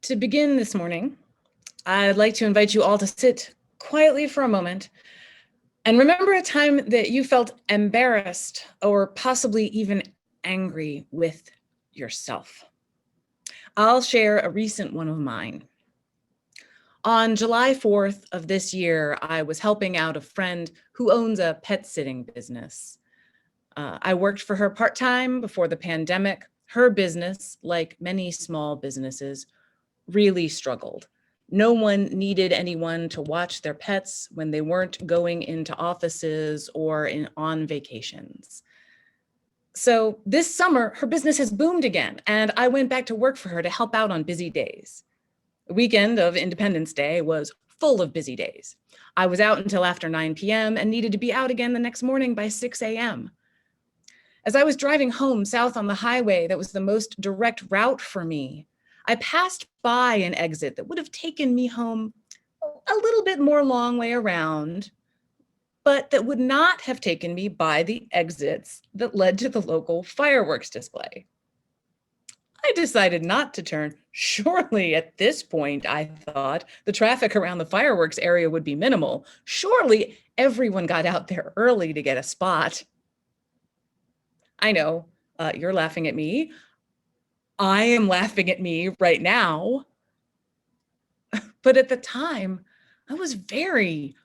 To begin this morning, I'd like to invite you all to sit quietly for a moment and remember a time that you felt embarrassed or possibly even angry with yourself. I'll share a recent one of mine. On July 4th of this year, I was helping out a friend who owns a pet sitting business. I worked for her part-time before the pandemic. Her business, like many small businesses, really struggled. No one needed anyone to watch their pets when they weren't going into offices or on vacations. So this summer, her business has boomed again, and I went back to work for her to help out on busy days. The weekend of Independence Day was full of busy days. I was out until after 9 p.m. and needed to be out again the next morning by 6 a.m. As I was driving home south on the highway that was the most direct route for me, I passed by an exit that would have taken me home a little bit more long way around, but that would not have taken me by the exits that led to the local fireworks display. I decided not to turn. Surely at this point, I thought, the traffic around the fireworks area would be minimal. Surely everyone got out there early to get a spot. I know, you're laughing at me. I am laughing at me right now. But at the time, I was very,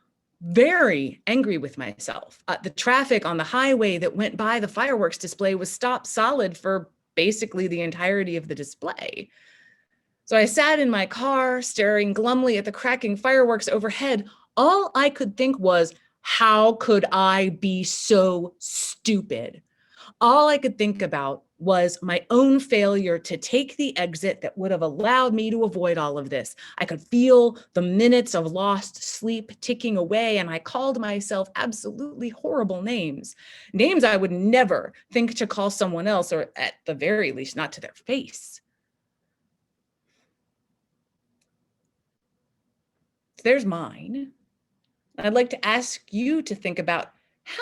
very angry with myself. The traffic on the highway that went by the fireworks display was stopped solid for basically the entirety of the display. So I sat in my car, staring glumly at the cracking fireworks overhead. All I could think was, how could I be so stupid? All I could think about was my own failure to take the exit that would have allowed me to avoid all of this. I could feel the minutes of lost sleep ticking away, and I called myself absolutely horrible names. Names I would never think to call someone else, or at the very least, not to their face. There's mine. I'd like to ask you to think about how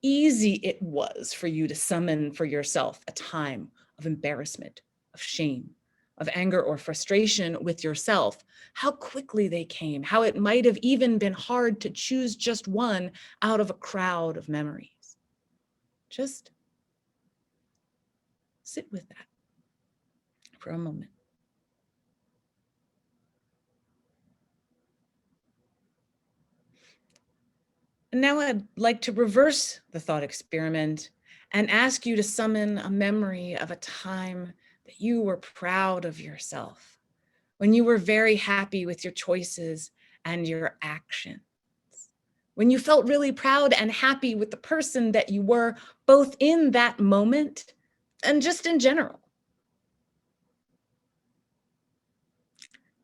easy it was for you to summon for yourself a time of embarrassment, of shame, of anger or frustration with yourself, how quickly they came, how it might have even been hard to choose just one out of a crowd of memories. Just sit with that for a moment. And now I'd like to reverse the thought experiment and ask you to summon a memory of a time that you were proud of yourself, when you were very happy with your choices and your actions, when you felt really proud and happy with the person that you were, both in that moment and just in general.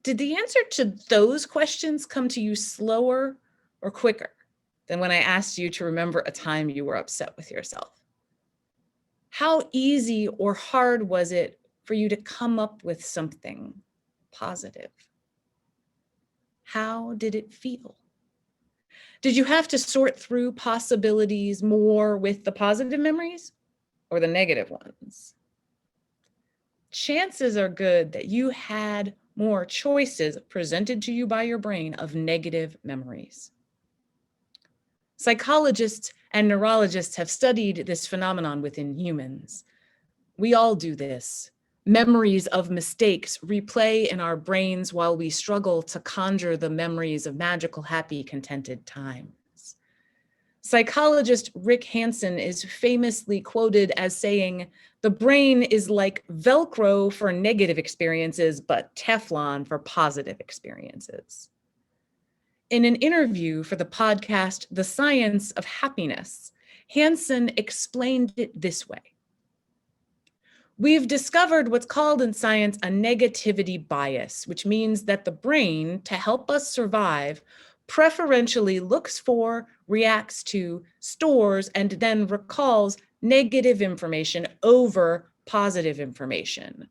Did the answer to those questions come to you slower or quicker than when I asked you to remember a time you were upset with yourself? How easy or hard was it for you to come up with something positive? How did it feel? Did you have to sort through possibilities more with the positive memories or the negative ones? Chances are good that you had more choices presented to you by your brain of negative memories. Psychologists and neurologists have studied this phenomenon within humans. We all do this. Memories of mistakes replay in our brains while we struggle to conjure the memories of magical, happy, contented times. Psychologist Rick Hansen is famously quoted as saying, "The brain is like Velcro for negative experiences, but Teflon for positive experiences." In an interview for the podcast, The Science of Happiness, Hansen explained it this way. "We've discovered what's called in science a negativity bias, which means that the brain, to help us survive, preferentially looks for, reacts to, stores, and then recalls negative information over positive information.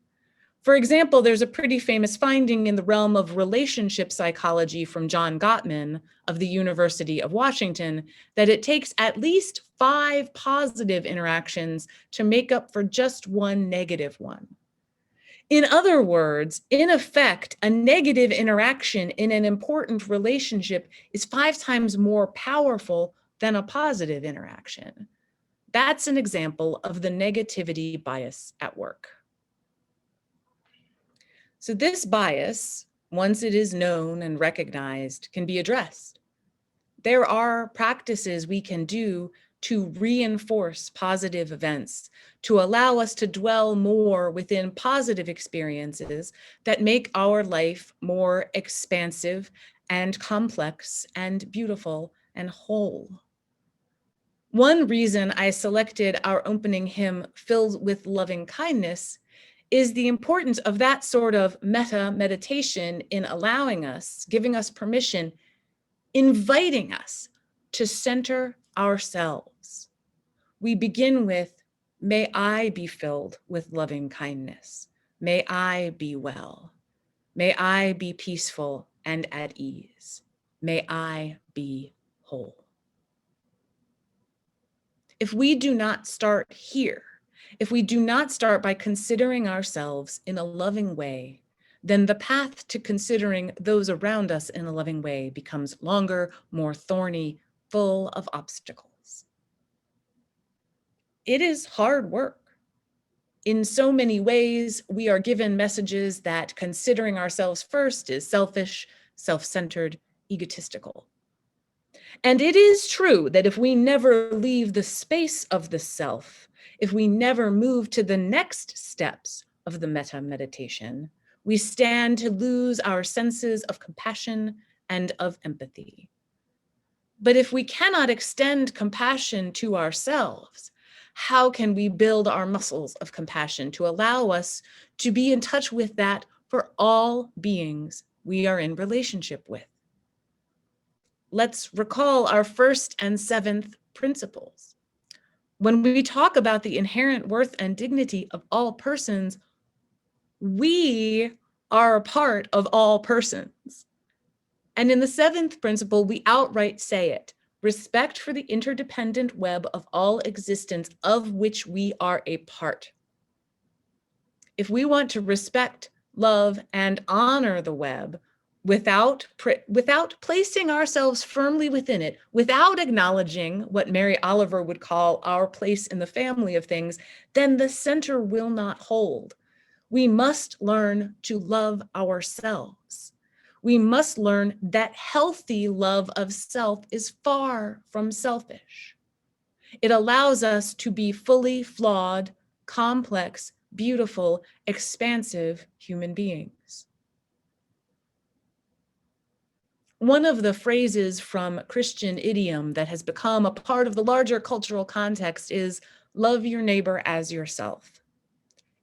For example, there's a pretty famous finding in the realm of relationship psychology from John Gottman of the University of Washington that it takes at least 5 positive interactions to make up for just one negative one. In other words, in effect, a negative interaction in an important relationship is 5 times more powerful than a positive interaction. That's an example of the negativity bias at work. So this bias, once it is known and recognized, can be addressed. There are practices we can do to reinforce positive events, to allow us to dwell more within positive experiences that make our life more expansive and complex and beautiful and whole. One reason I selected our opening hymn, Filled with Loving Kindness, is the importance of that sort of meta meditation in allowing us, giving us permission, inviting us to center ourselves. We begin with, may I be filled with loving kindness. May I be well. May I be peaceful and at ease. May I be whole. If we do not start here, if we do not start by considering ourselves in a loving way, then the path to considering those around us in a loving way becomes longer, more thorny, full of obstacles. It is hard work. In so many ways, we are given messages that considering ourselves first is selfish, self-centered, egotistical. And it is true that if we never leave the space of the self, if we never move to the next steps of the meta meditation, we stand to lose our senses of compassion and of empathy. But if we cannot extend compassion to ourselves, how can we build our muscles of compassion to allow us to be in touch with that for all beings we are in relationship with? Let's recall our 1st and 7th principles. When we talk about the inherent worth and dignity of all persons, we are a part of all persons. And in the 7th principle, we outright say it: respect for the interdependent web of all existence of which we are a part. If we want to respect, love, and honor the web, without placing ourselves firmly within it, without acknowledging what Mary Oliver would call our place in the family of things, then the center will not hold. We must learn to love ourselves. We must learn that healthy love of self is far from selfish. It allows us to be fully flawed, complex, beautiful, expansive human beings. One of the phrases from Christian idiom that has become a part of the larger cultural context is, love your neighbor as yourself.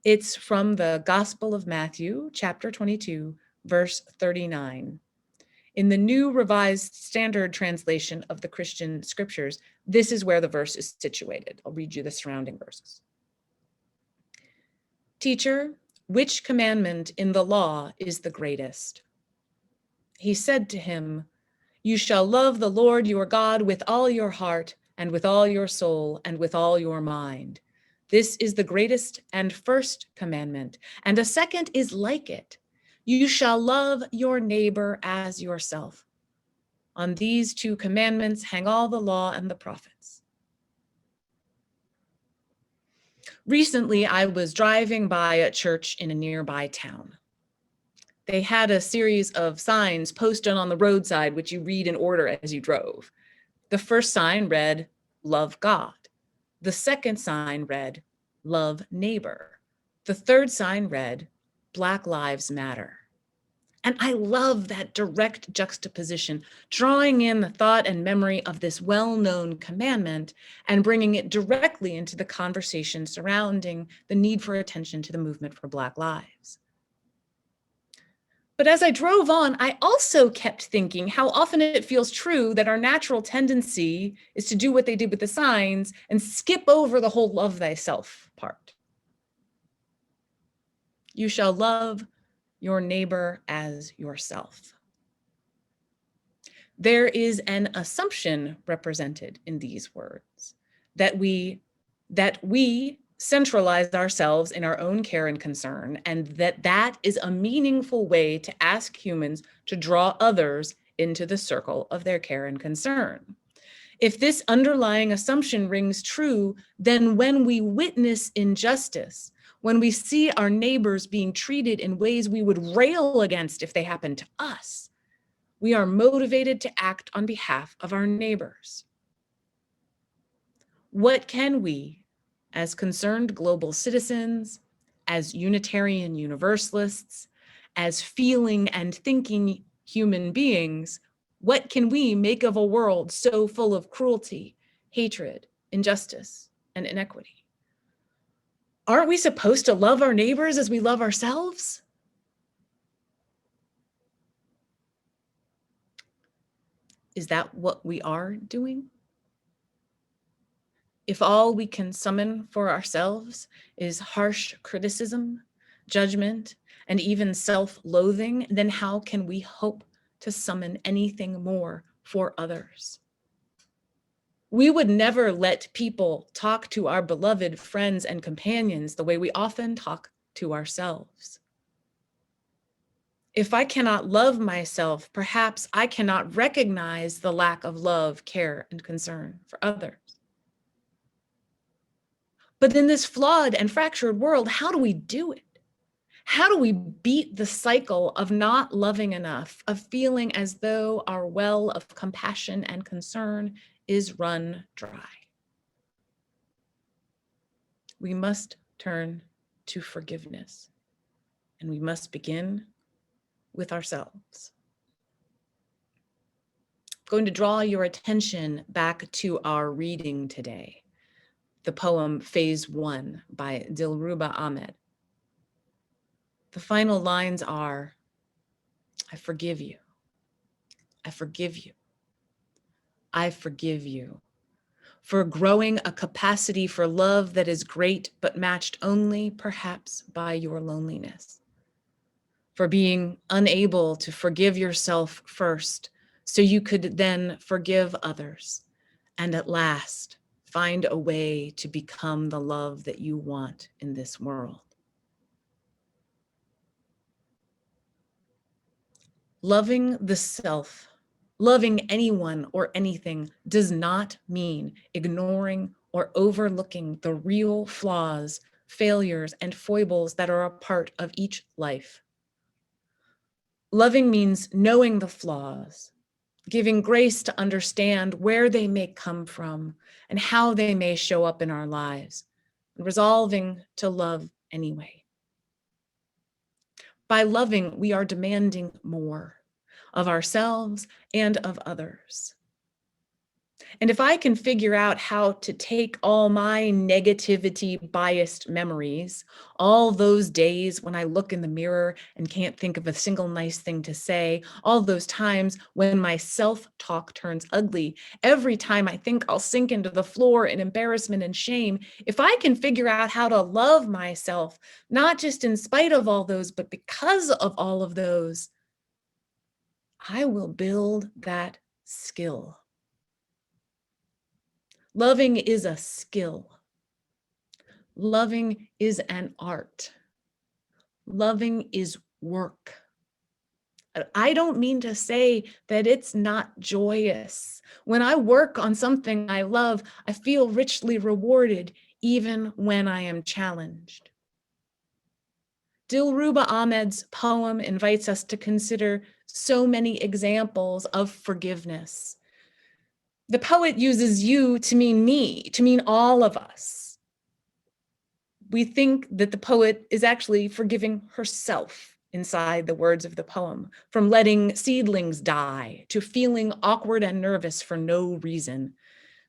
It's from the Gospel of Matthew, chapter 22, verse 39. In the New Revised Standard Translation of the Christian Scriptures, this is where the verse is situated. I'll read you the surrounding verses. Teacher, which commandment in the law is the greatest? He said to him, you shall love the Lord your God with all your heart and with all your soul and with all your mind. This is the greatest and first commandment, and a second is like it. You shall love your neighbor as yourself. On these 2 commandments hang all the law and the prophets. Recently, I was driving by a church in a nearby town. They had a series of signs posted on the roadside, which you read in order as you drove. The first sign read, love God. The second sign read, love neighbor. The third sign read, Black Lives Matter. And I love that direct juxtaposition, drawing in the thought and memory of this well-known commandment and bringing it directly into the conversation surrounding the need for attention to the movement for Black lives. But as I drove on, I also kept thinking how often it feels true that our natural tendency is to do what they did with the signs and skip over the whole love thyself part. You shall love your neighbor as yourself. There is an assumption represented in these words that we centralize ourselves in our own care and concern, and that is a meaningful way to ask humans to draw others into the circle of their care and concern. If this underlying assumption rings true, then when we witness injustice, when we see our neighbors being treated in ways we would rail against if they happened to us, we are motivated to act on behalf of our neighbors. What can we, as concerned global citizens, as Unitarian Universalists, as feeling and thinking human beings, what can we make of a world so full of cruelty, hatred, injustice, and inequity? Aren't we supposed to love our neighbors as we love ourselves? Is that what we are doing? If all we can summon for ourselves is harsh criticism, judgment, and even self-loathing, then how can we hope to summon anything more for others? We would never let people talk to our beloved friends and companions the way we often talk to ourselves. If I cannot love myself, perhaps I cannot recognize the lack of love, care, and concern for others. But in this flawed and fractured world, how do we do it? How do we beat the cycle of not loving enough, of feeling as though our well of compassion and concern is run dry? We must turn to forgiveness, and we must begin with ourselves. I'm going to draw your attention back to our reading today, the poem Phase 1 by Dilruba Ahmed. The final lines are, I forgive you. I forgive you. I forgive you for growing a capacity for love that is great, but matched only perhaps by your loneliness. For being unable to forgive yourself first, so you could then forgive others, and at last find a way to become the love that you want in this world. Loving the self, loving anyone or anything, does not mean ignoring or overlooking the real flaws, failures, and foibles that are a part of each life. Loving means knowing the flaws, giving grace to understand where they may come from and how they may show up in our lives, and resolving to love anyway. By loving, we are demanding more of ourselves and of others. And if I can figure out how to take all my negativity biased memories, all those days when I look in the mirror and can't think of a single nice thing to say, all those times when my self-talk turns ugly, every time I think I'll sink into the floor in embarrassment and shame, if I can figure out how to love myself, not just in spite of all those, but because of all of those, I will build that skill. Loving is a skill. Loving is an art. Loving is work. I don't mean to say that it's not joyous. When I work on something I love, I feel richly rewarded, even when I am challenged. Dilruba Ahmed's poem invites us to consider so many examples of forgiveness. The poet uses you to mean me, to mean all of us. We think that the poet is actually forgiving herself inside the words of the poem, from letting seedlings die to feeling awkward and nervous for no reason,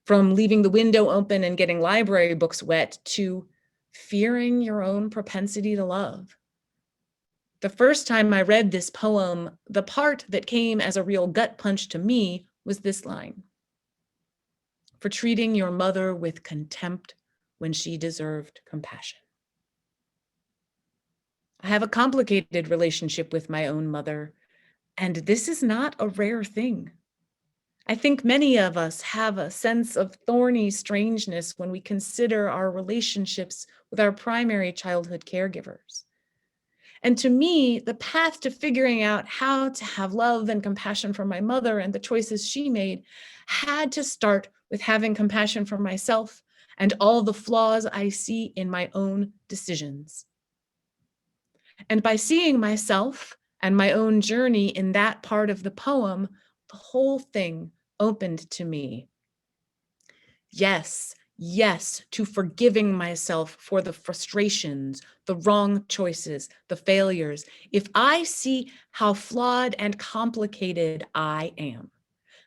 from leaving the window open and getting library books wet to fearing your own propensity to love. The first time I read this poem, the part that came as a real gut punch to me was this line: for treating your mother with contempt when she deserved compassion. I have a complicated relationship with my own mother, and this is not a rare thing. I think many of us have a sense of thorny strangeness when we consider our relationships with our primary childhood caregivers. And to me, the path to figuring out how to have love and compassion for my mother and the choices she made had to start with having compassion for myself and all the flaws I see in my own decisions. And by seeing myself and my own journey in that part of the poem, the whole thing opened to me. Yes, yes, to forgiving myself for the frustrations, the wrong choices, the failures. If I see how flawed and complicated I am,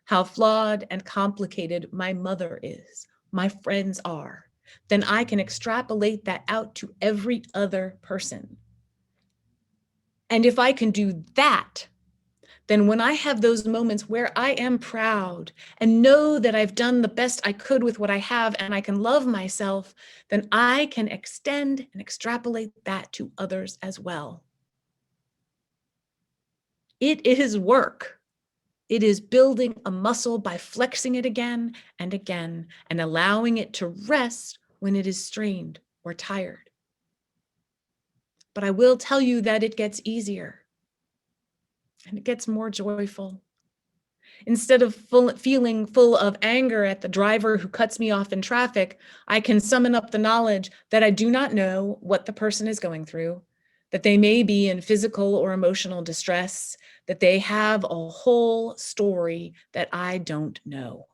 how flawed and complicated my mother is, my friends are, then I can extrapolate that out to every other person. And if I can do that, then when I have those moments where I am proud and know that I've done the best I could with what I have and I can love myself, then I can extend and extrapolate that to others as well. It is work. It is building a muscle by flexing it again and again and allowing it to rest when it is strained or tired. But I will tell you that it gets easier and it gets more joyful. Instead of feeling full of anger at the driver who cuts me off in traffic, I can summon up the knowledge that I do not know what the person is going through, that they may be in physical or emotional distress, that they have a whole story that I don't know.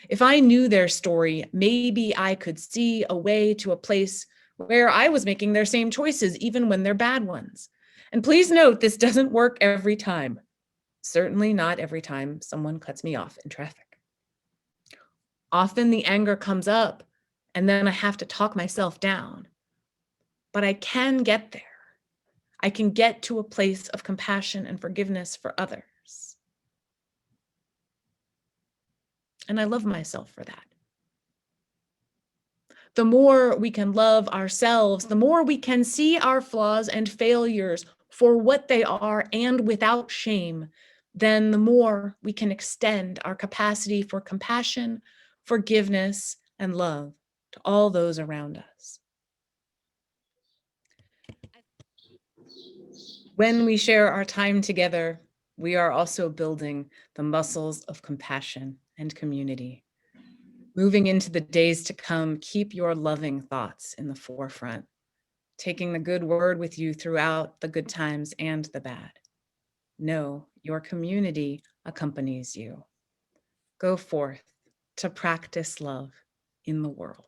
If I knew their story, maybe I could see a way to a place where I was making their same choices, even when they're bad ones. And please note, this doesn't work every time. Certainly not every time someone cuts me off in traffic. Often the anger comes up and then I have to talk myself down. But I can get there. I can get to a place of compassion and forgiveness for others. And I love myself for that. The more we can love ourselves, the more we can see our flaws and failures for what they are and without shame, then the more we can extend our capacity for compassion, forgiveness, and love to all those around us. When we share our time together, we are also building the muscles of compassion and community. Moving into the days to come, keep your loving thoughts in the forefront, taking the good word with you throughout the good times and the bad. Know your community accompanies you. Go forth to practice love in the world.